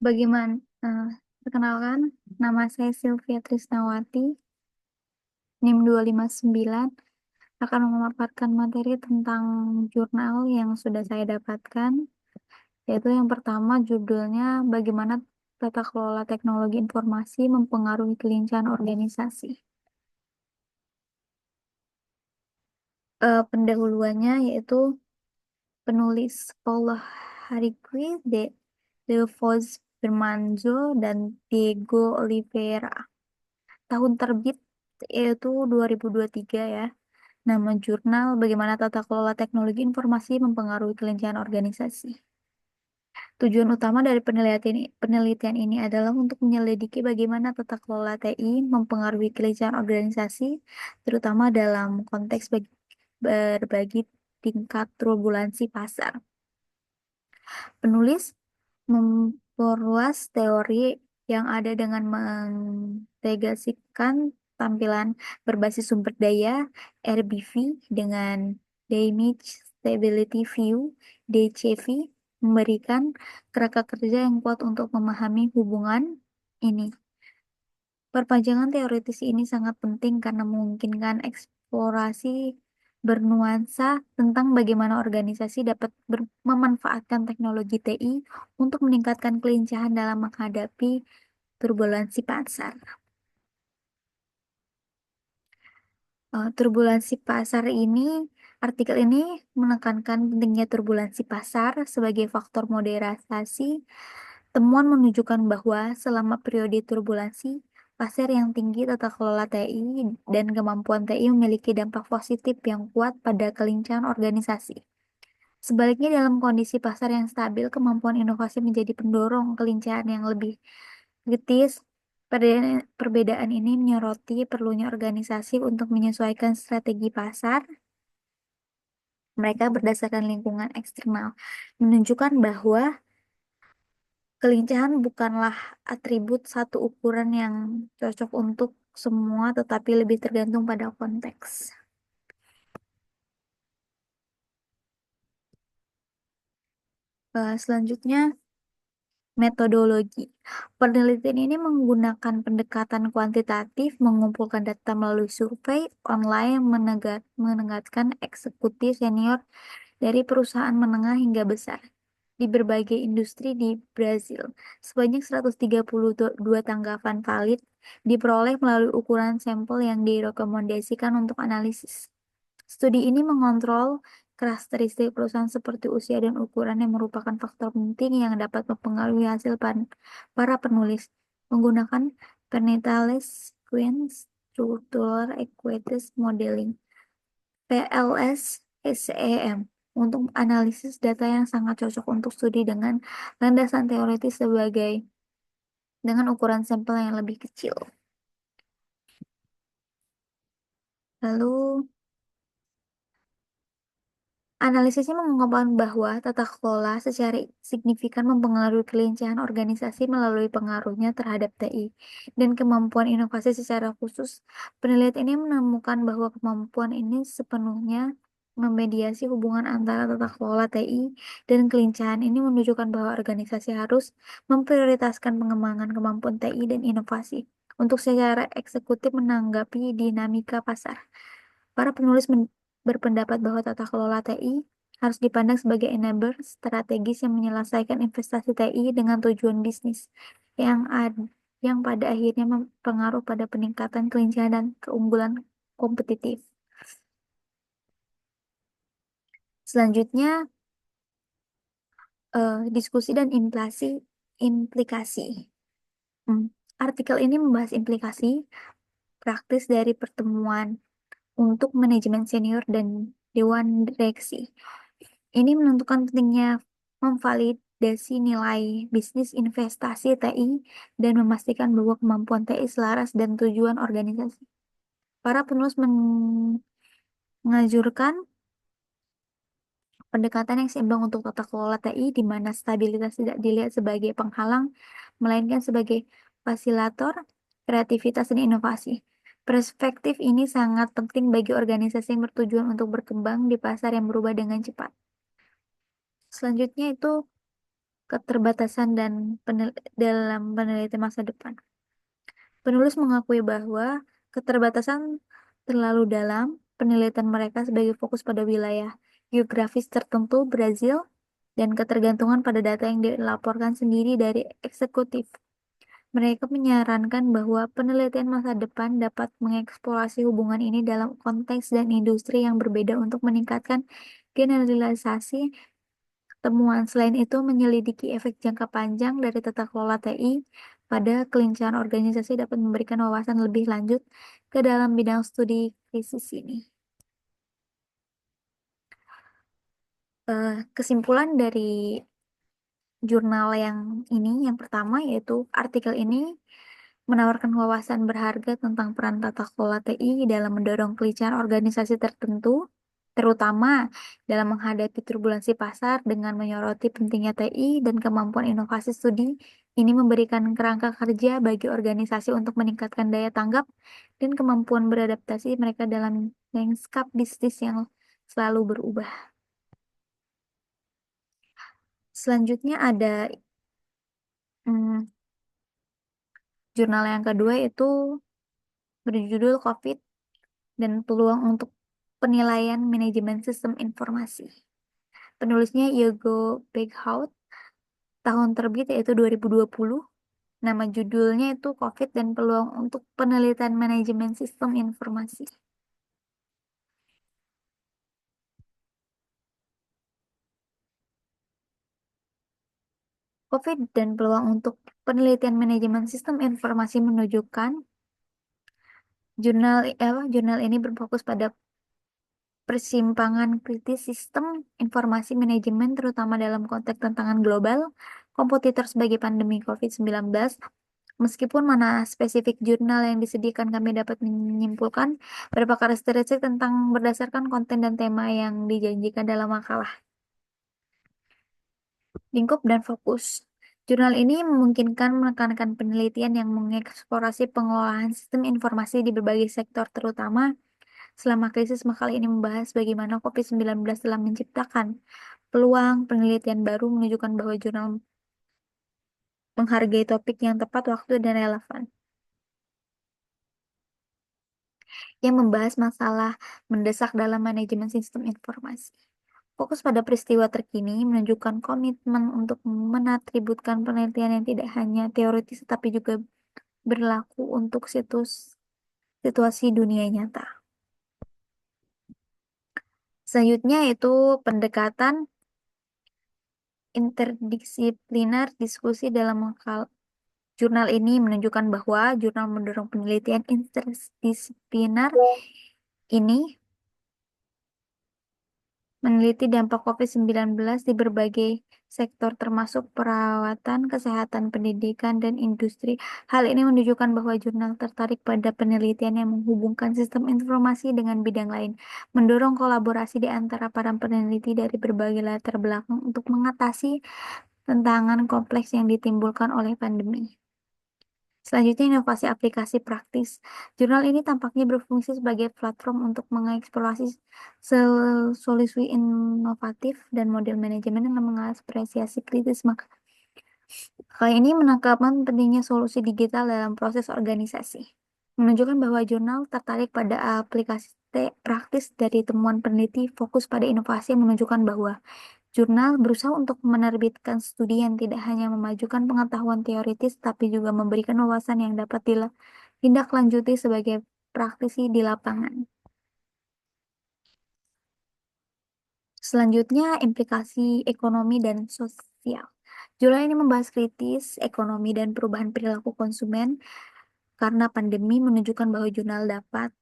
Bagaimana? eh, Perkenalkan, nama saya Sylvia Trisnawati, NIM 259, akan memaparkan materi tentang jurnal yang sudah saya dapatkan, yaitu yang pertama judulnya Bagaimana Tata Kelola Teknologi Informasi Mempengaruhi Kelincahan Organisasi. Pendahuluannya yaitu penulis Paula Haricui, De Vos Bermanzo, dan Diego Oliveira. Tahun terbit yaitu 2023 ya. Nama jurnal Bagaimana Tata Kelola Teknologi Informasi Mempengaruhi Kelincahan Organisasi. Tujuan utama dari penelitian ini adalah untuk menyelidiki bagaimana tata kelola TI mempengaruhi kelincahan organisasi, terutama dalam konteks berbagi tingkat turbulensi pasar. Penulis memperluas teori yang ada dengan mengintegrasikan tampilan berbasis sumber daya RBV dengan Damage Stability View DCV, memberikan kerangka kerja yang kuat untuk memahami hubungan ini. Perpanjangan teoritis ini sangat penting karena memungkinkan eksplorasi bernuansa tentang bagaimana organisasi dapat memanfaatkan teknologi TI untuk meningkatkan kelincahan dalam menghadapi turbulensi pasar. Turbulensi pasar ini, artikel ini menekankan pentingnya turbulensi pasar sebagai faktor moderasi. Temuan menunjukkan bahwa selama periode turbulensi, pasar yang tinggi tata kelola TI dan kemampuan TI memiliki dampak positif yang kuat pada kelincahan organisasi. Sebaliknya, dalam kondisi pasar yang stabil, kemampuan inovasi menjadi pendorong kelincahan yang lebih kritis. Perbedaan ini menyoroti perlunya organisasi untuk menyesuaikan strategi pasar mereka berdasarkan lingkungan eksternal, menunjukkan bahwa kelincahan bukanlah atribut satu ukuran yang cocok untuk semua, tetapi lebih tergantung pada konteks. Selanjutnya, metodologi. Penelitian ini menggunakan pendekatan kuantitatif, mengumpulkan data melalui survei online yang menengahkan eksekutif senior dari perusahaan menengah hingga besar di berbagai industri di Brazil. Sebanyak 132 tanggapan valid diperoleh melalui ukuran sampel yang direkomendasikan untuk analisis. Studi ini mengontrol karakteristik perusahaan seperti usia dan ukuran yang merupakan faktor penting yang dapat mempengaruhi hasil para penulis menggunakan Penetales Queen Structural Equities Modeling PLS SEM untuk analisis data yang sangat cocok untuk studi dengan landasan teoritis dengan ukuran sampel yang lebih kecil. Lalu analisisnya mengungkapkan bahwa tata kelola secara signifikan mempengaruhi kelincahan organisasi melalui pengaruhnya terhadap TI dan kemampuan inovasi secara khusus. Penelitian ini menemukan bahwa kemampuan ini sepenuhnya memediasi hubungan antara tata kelola TI dan kelincahan. Ini menunjukkan bahwa organisasi harus memprioritaskan pengembangan kemampuan TI dan inovasi untuk secara eksekutif menanggapi dinamika pasar. Para penulis berpendapat bahwa tata kelola TI harus dipandang sebagai enabler strategis yang menyelesaikan investasi TI dengan tujuan bisnis yang pada akhirnya berpengaruh pada peningkatan kelincahan dan keunggulan kompetitif. Selanjutnya, diskusi dan implikasi. Hmm, Artikel ini membahas implikasi praktis dari pertemuan untuk manajemen senior dan dewan direksi. Ini menentukan pentingnya memvalidasi nilai bisnis investasi TI dan memastikan bahwa kemampuan TI selaras dan tujuan organisasi. Para penulis mengajurkan pendekatan yang seimbang untuk tata kelola TI, di mana stabilitas tidak dilihat sebagai penghalang, melainkan sebagai fasilitator kreativitas dan inovasi. Perspektif ini sangat penting bagi organisasi yang bertujuan untuk berkembang di pasar yang berubah dengan cepat. Selanjutnya itu keterbatasan dalam penelitian masa depan. Penulis mengakui bahwa keterbatasan terlalu dalam penelitian mereka sebagai fokus pada wilayah geografis tertentu, Brazil, dan ketergantungan pada data yang dilaporkan sendiri dari eksekutif. Mereka menyarankan bahwa penelitian masa depan dapat mengeksplorasi hubungan ini dalam konteks dan industri yang berbeda untuk meningkatkan generalisasi temuan. Selain itu, menyelidiki efek jangka panjang dari tata kelola TI pada kelincahan organisasi dapat memberikan wawasan lebih lanjut ke dalam bidang studi krisis ini. Kesimpulan dari jurnal yang pertama yaitu artikel ini menawarkan wawasan berharga tentang peran tata kelola TI dalam mendorong kelincahan organisasi tertentu, terutama dalam menghadapi turbulensi pasar dengan menyoroti pentingnya TI dan kemampuan inovasi studi. Ini memberikan kerangka kerja bagi organisasi untuk meningkatkan daya tanggap dan kemampuan beradaptasi mereka dalam lanskap bisnis yang selalu berubah. Selanjutnya ada hmm, jurnal yang kedua yaitu berjudul COVID dan peluang untuk penilaian manajemen sistem informasi. Penulisnya Yogo Berghout, tahun terbit yaitu 2020. Nama judulnya itu COVID dan peluang untuk penelitian manajemen sistem informasi. COVID dan peluang untuk penelitian manajemen sistem informasi menunjukkan jurnal ini berfokus pada persimpangan kritis sistem informasi manajemen terutama dalam konteks tantangan global, kompetitor sebagai pandemi COVID-19. Meskipun mana spesifik jurnal yang disediakan, kami dapat menyimpulkan beberapa karakteristik tentang berdasarkan konten dan tema yang dijanjikan dalam makalah. Lingkup dan fokus. Jurnal ini memungkinkan menekankan penelitian yang mengeksplorasi pengelolaan sistem informasi di berbagai sektor, terutama selama krisis. Makalah ini membahas bagaimana COVID-19 telah menciptakan peluang penelitian baru, menunjukkan bahwa jurnal menghargai topik yang tepat waktu dan relevan, yang membahas masalah mendesak dalam manajemen sistem informasi. Fokus pada peristiwa terkini menunjukkan komitmen untuk menatributkan penelitian yang tidak hanya teoritis tetapi juga berlaku untuk situasi dunia nyata. Selanjutnya itu pendekatan interdisipliner diskusi dalam jurnal ini menunjukkan bahwa jurnal mendorong penelitian interdisipliner ini meneliti dampak COVID-19 di berbagai sektor termasuk perawatan, kesehatan, pendidikan, dan industri. Hal ini menunjukkan bahwa jurnal tertarik pada penelitian yang menghubungkan sistem informasi dengan bidang lain, mendorong kolaborasi di antara para peneliti dari berbagai latar belakang untuk mengatasi tantangan kompleks yang ditimbulkan oleh pandemi. Selanjutnya, inovasi aplikasi praktis. Jurnal ini tampaknya berfungsi sebagai platform untuk mengeksplorasi solusi inovatif dan model manajemen yang mengapresiasi kritis. Maka hal ini menangkapkan pentingnya solusi digital dalam proses organisasi. Menunjukkan bahwa jurnal tertarik pada aplikasi praktis dari temuan peneliti, fokus pada inovasi yang menunjukkan bahwa jurnal berusaha untuk menerbitkan studi yang tidak hanya memajukan pengetahuan teoritis, tapi juga memberikan wawasan yang dapat ditindaklanjuti sebagai praktisi di lapangan. Selanjutnya, implikasi ekonomi dan sosial. Jurnal ini membahas kritis ekonomi dan perubahan perilaku konsumen karena pandemi, menunjukkan bahwa jurnal dapat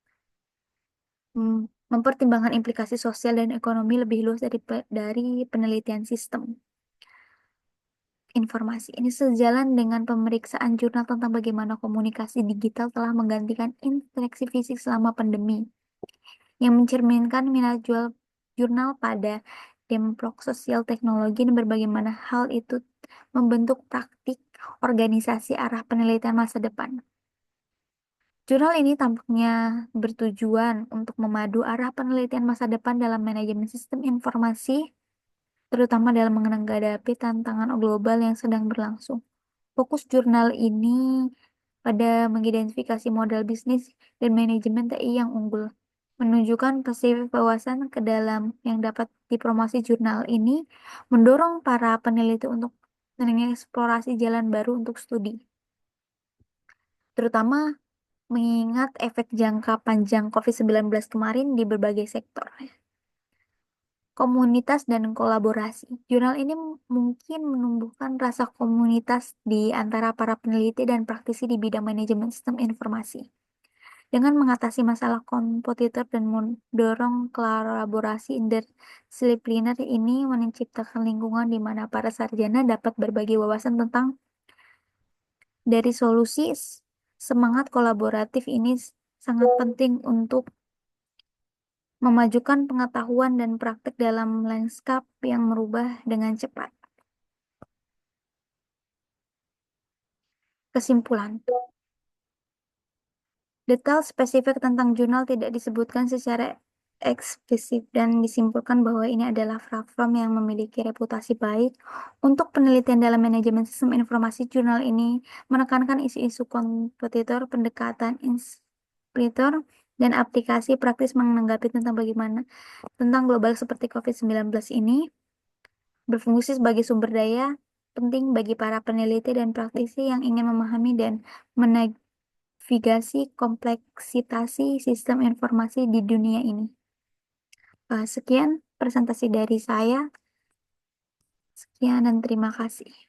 mempertimbangkan implikasi sosial dan ekonomi lebih luas dari penelitian sistem informasi. Ini sejalan dengan pemeriksaan jurnal tentang bagaimana komunikasi digital telah menggantikan interaksi fisik selama pandemi, yang mencerminkan minat jual jurnal pada dampak sosial teknologi dan bagaimana hal itu membentuk praktik organisasi arah penelitian masa depan. Jurnal ini tampaknya bertujuan untuk memadu arah penelitian masa depan dalam manajemen sistem informasi terutama dalam menghadapi tantangan global yang sedang berlangsung. Fokus jurnal ini pada mengidentifikasi modal bisnis dan manajemen TI yang unggul, menunjukkan perspektif wawasan ke dalam yang dapat dipromosi jurnal ini, mendorong para peneliti untuk mengeksplorasi jalan baru untuk studi, terutama mengingat efek jangka panjang COVID-19 kemarin di berbagai sektor. Komunitas dan kolaborasi. Jurnal ini mungkin menumbuhkan rasa komunitas di antara para peneliti dan praktisi di bidang manajemen sistem informasi. Dengan mengatasi masalah kompetitor dan mendorong kolaborasi interdisipliner ini menciptakan lingkungan di mana para sarjana dapat berbagi wawasan tentang dari solusi. Semangat kolaboratif ini sangat penting untuk memajukan pengetahuan dan praktik dalam lanskap yang merubah dengan cepat. Kesimpulan. Detail spesifik tentang jurnal tidak disebutkan secara eksplisit dan disimpulkan bahwa ini adalah platform yang memiliki reputasi baik untuk penelitian dalam manajemen sistem informasi. Jurnal ini menekankan isu-isu kompetitor, pendekatan inspirator, dan aplikasi praktis menanggapi tentang bagaimana tentang global seperti COVID-19 ini berfungsi sebagai sumber daya penting bagi para peneliti dan praktisi yang ingin memahami dan menavigasi kompleksitas sistem informasi di dunia ini. Sekian presentasi dari saya. Sekian dan terima kasih.